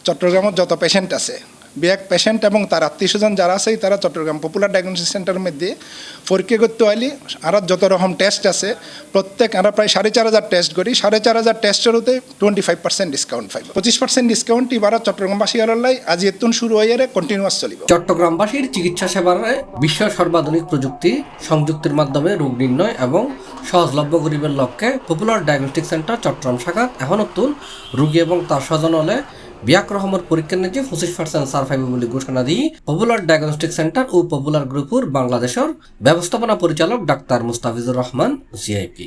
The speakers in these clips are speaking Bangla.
চট্টগ্রামের যত পেশেন্ট আছে ব্যাক পেশেন্ট এবং তার আত্মীয়স্বজন যারা আছে তারা চট্টগ্রাম পপুলার ডায়াগনস্টিক সেন্টারের মধ্যে পরীক্ষা করতে হলে আর যত রকম টেস্ট আছে প্রত্যেক আমরা প্রায় 4,500 টেস্ট করি 4,500 টেস্টের হতে 25% ডিসকাউন্ট পাইব 25% ডিসকাউন্ট এবার চট্টগ্রামবাসী আলাই আজ এতুন শুরু হয়ে কন্টিনিউয়াস চলিব। চট্টগ্রামবাসীর চিকিৎসা সেবার বিশ্বের সর্বাধুনিক প্রযুক্তি সংযুক্তির মাধ্যমে রোগ নির্ণয় এবং সহজলভ্য গরিবের লক্ষ্যে পপুলার ডায়াগনস্টিক সেন্টার চট্টগ্রাম শাখা এখন নতুন রোগী এবং তার স্বজন হলে বিয়াক রহমর পরীক্ষা নিয়ে 25% ছাড় পাইবে বলে ঘোষণা দিয়ে পপুলার ডায়াগনস্টিক সেন্টার ও পপুলার গ্রুপের বাংলাদেশের ব্যবস্থাপনা পরিচালক ডাক্তার মুস্তাফিজুর রহমান সিআইপি।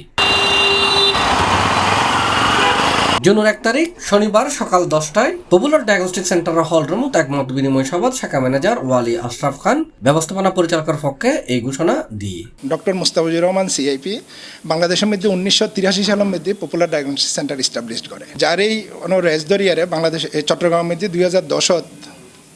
জুনের 1 তারিখ শনিবার সকাল 10টায় পপুলার ডায়াগনস্টিক সেন্টারের হল রুমত এক মত বিনিময় সভাত শাখা ম্যানেজার ওয়ালি আশরাফ খান ব্যবস্থাপনা পরিচালকের পক্ষে এই ঘোষণা দিয়ে ডক্টর মুস্তাফিজুর রহমান সিআইপি বাংলাদেশের মধ্যে 1983 সালের মধ্যে পপুলার ডায়াগনস্টিক সেন্টার এস্টাবলিশ করে যার এই রেজদরিয়ারে বাংলাদেশ চট্টগ্রামের মধ্যে 2010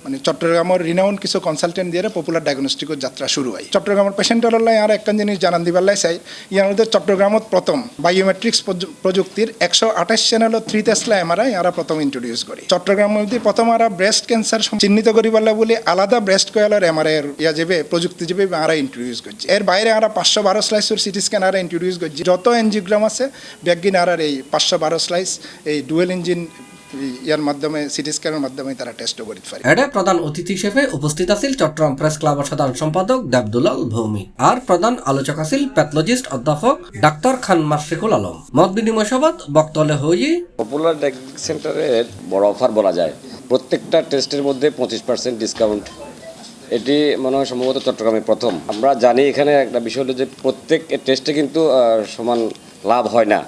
মানে চট্টগ্রামের রিনাউন্ড কিছু কনসালটেন্ট দিয়ে পপুলার ডায়াগনস্টিকের যাত্রা শুরু হয়। চট্টগ্রামের পেশেন্টের আর একটা জিনিস জানান দিবার চাই ইয়ার মধ্যে চট্টগ্রামত প্রথম বায়োমেট্রিক্স প্রযুক্তির 128 চ্যানেল 3 টেসলা এমআরআই আমরা প্রথম ইন্ট্রোডিউস করি। চট্টগ্রামের মধ্যে প্রথম আমরা ব্রেস্ট ক্যান্সার চিহ্নিত করিবার বলে আলাদা ব্রেস্ট কয়েলের এমআরআই যাবে প্রযুক্তি যাবে আমরা ইন্ট্রোডিউস করছি। এর বাইরে আমরা 512 স্লাইসের সিটি স্ক্যান আমরা ইন্ট্রোডিউস করছি। যত এনজিওগ্রাম আছে ব্যাগিন আর এই 512 স্লাইস এই ডুয়েল ইঞ্জিন ইয়ার মাধ্যমে সিটি স্ক্যানের মাধ্যমে তারা টেস্টও করতে পারে। এডে প্রধান অতিথি হিসেবে উপস্থিত আছিল চট্টগ্রাম প্রেস ক্লাবের সাধারণ সম্পাদক দেবদুলাল ভৌমিক আর প্রধান আলোচক আছিল প্যাথোলজিস্ট অধ্যাপক ডাক্তার খান মাশরিকুল আলম। মত বিনিময় সভাত বক্তব্য হয়ে পপুলার ডায়াগনস্টিক সেন্টারের বড় অফার বলা যায়, প্রত্যেকটা টেস্টের মধ্যে 25% ডিসকাউন্ট। এটি মনে হয় সম্ভবত চট্টগ্রামে প্রথম। আমরা জানি এখানে একটা বিষয় হলো যে প্রত্যেক টেস্টে কিন্তু সমান লাভ হয় না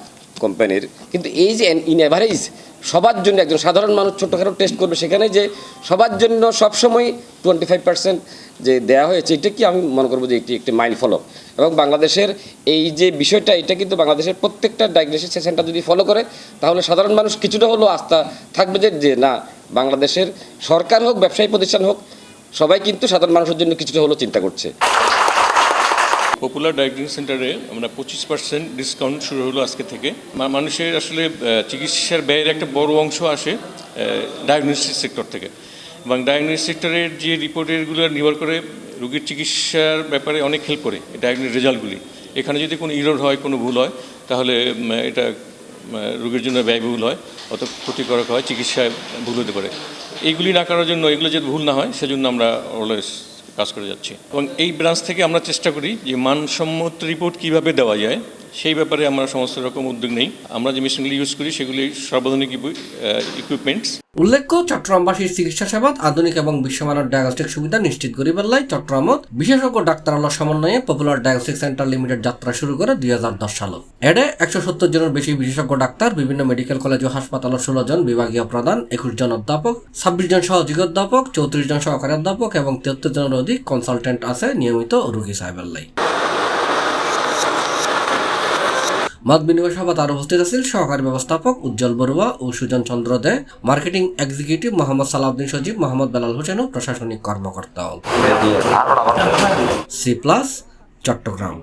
কোম্পানির, কিন্তু এই যে ইন অ্যাভারেজ সবার জন্য একজন সাধারণ মানুষ ছোটোখাটো টেস্ট করবে সেখানে যে সবার জন্য সবসময় 25% যে দেওয়া হয়েছে, এটা কি আমি মনে করবো যে এটি একটি মাইল ফলো। এবং বাংলাদেশের এই যে বিষয়টা এটা কিন্তু বাংলাদেশের প্রত্যেকটা ডায়াগনস্টিক সেন্টার যদি ফলো করে তাহলে সাধারণ মানুষ কিছুটা হলেও আস্থা থাকবে যে না, বাংলাদেশের সরকার হোক ব্যবসায়ী প্রতিষ্ঠান হোক সবাই কিন্তু সাধারণ মানুষের জন্য কিছুটা হলেও চিন্তা করছে। পপুলার ডায়াগনস্টিক সেন্টারে আমরা 25% ডিসকাউন্ট শুরু হলো আজকে থেকে। মানুষের আসলে চিকিৎসার ব্যয়ের একটা বড় অংশ আসে ডায়াগনস্টিক সেক্টর থেকে, এবং ডায়াগনস্টিক সেক্টরের যে রিপোর্টেরগুলো নির্ভর করে রোগীর চিকিৎসার ব্যাপারে অনেক হেল্প করে ডায়াগনস্টিক রেজাল্টগুলি। এখানে যদি কোনো ইরর হয়, কোনো ভুল হয়, তাহলে এটা রোগীর জন্য ব্যয়বহুল হয়, অত ক্ষতিকারক হয়, চিকিৎসায় ভুল হতে পারে। এইগুলি না করার জন্য, এগুলো যদি ভুল না হয় সেজন্য আমরা অলওয়েজ কাজ করে যাচ্ছি। এবং এই ব্রাঞ্চ থেকে আমরা চেষ্টা করি যে মানসম্মত রিপোর্ট কীভাবে দেওয়া যায় সেই ব্যাপারে আমরা সমস্ত রকম উদ্যোগ নেই। আমরা যে মেশিনগুলি ইউজ করি সেগুলি সর্বাধুনিক ইকুইপমেন্টস। উল্লেখ্য চট্টগ্রামবাসীর চিকিৎসা সেবাত আধুনিক এবং বিশ্বমানের ডায়াগনস্টিক সুবিধা নিশ্চিত করিবার লাই চট্টগ্রামত বিশেষজ্ঞ ডাক্তারালয় সমন্বয়ে পপুলার ডায়াগনস্টিক সেন্টার লিমিটেড যাত্রা শুরু করে 2010 সালত। এডে 170 জনের বেশি বিশেষজ্ঞ ডাক্তার, বিভিন্ন মেডিকেল কলেজ ও হাসপাতালের 16 জন বিভাগীয় প্রধান, 21 জন অধ্যাপক, 26 জন সহযোগী অধ্যাপক, 34 জন সহকারী অধ্যাপক এবং 73 জনের অধিক কনসালটেন্ট আছে নিয়মিত রোগী সাহেবের লাই। মত বিনিময় সভাত আরো উপস্থিত আছেন সহকারী ব্যবস্থাপক উজ্জ্বল বড়ুয়া ও সুজন চন্দ্র দে, মার্কেটিং এক্সিকিউটিভ মোহাম্মদ সালাউদ্দিন সজীব, মোহাম্মদ বেলাল হোসেন ও প্রশাসনিক কর্মকর্তা। C+ চট্টগ্রাম।